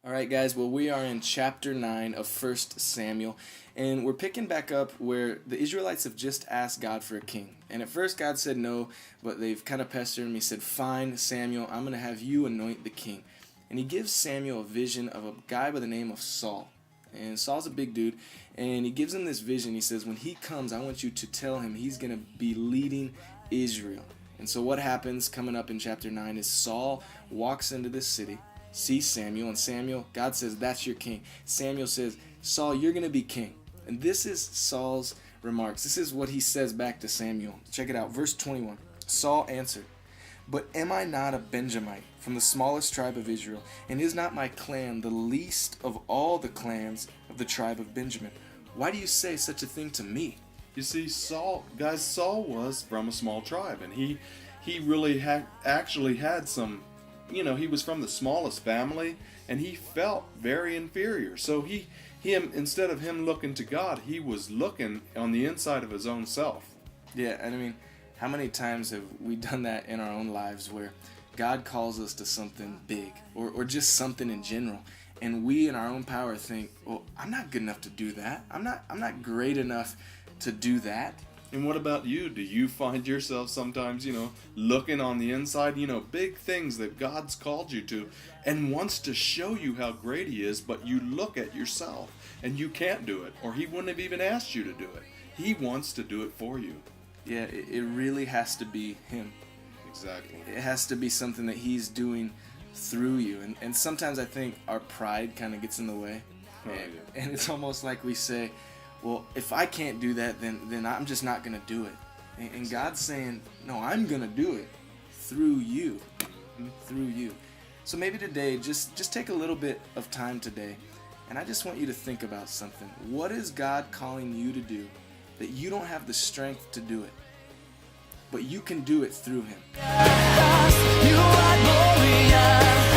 All right, guys, well, we are in chapter 9 of 1 Samuel, and we're picking back up where the Israelites have just asked God for a king. And at first, God said no, but they've kind of pestered him. He said, fine, Samuel, I'm going to have you anoint the king. And he gives Samuel a vision of a guy by the name of Saul. And Saul's a big dude, and he gives him this vision. He says, when he comes, I want you to tell him he's going to be leading Israel. And so what happens coming up in chapter 9 is Saul walks into this city, sees Samuel, and Samuel, God says, that's your king. Samuel says, Saul, you're going to be king. And this is Saul's remarks. This is what he says back to Samuel. Check it out, verse 21. Saul answered, but am I not a Benjamite from the smallest tribe of Israel? And is not my clan the least of all the clans of the tribe of Benjamin? Why do you say such a thing to me? You see, Saul was from a small tribe, and he really actually had some, he was from the smallest family, and he felt very inferior. So instead of him looking to God, he was looking on the inside of his own self. Yeah, and I mean, how many times have we done that in our own lives where God calls us to something big or just something in general, and we in our own power think, well, I'm not good enough to do that. I'm not great enough to do that. And what about you? Do you find yourself sometimes, looking on the inside, big things that God's called you to and wants to show you how great He is, but you look at yourself and you can't do it, or He wouldn't have even asked you to do it. He wants to do it for you. Yeah, it really has to be Him. Exactly. It has to be something that He's doing through you. And sometimes I think our pride kind of gets in the way. Oh, and, yeah. and it's almost like we say, well, if I can't do that, then I'm just not going to do it. And God's saying, no, I'm going to do it through you. Through you. So maybe today, just take a little bit of time today, and I just want you to think about something. What is God calling you to do that you don't have the strength to do it, but you can do it through Him? You are glorious.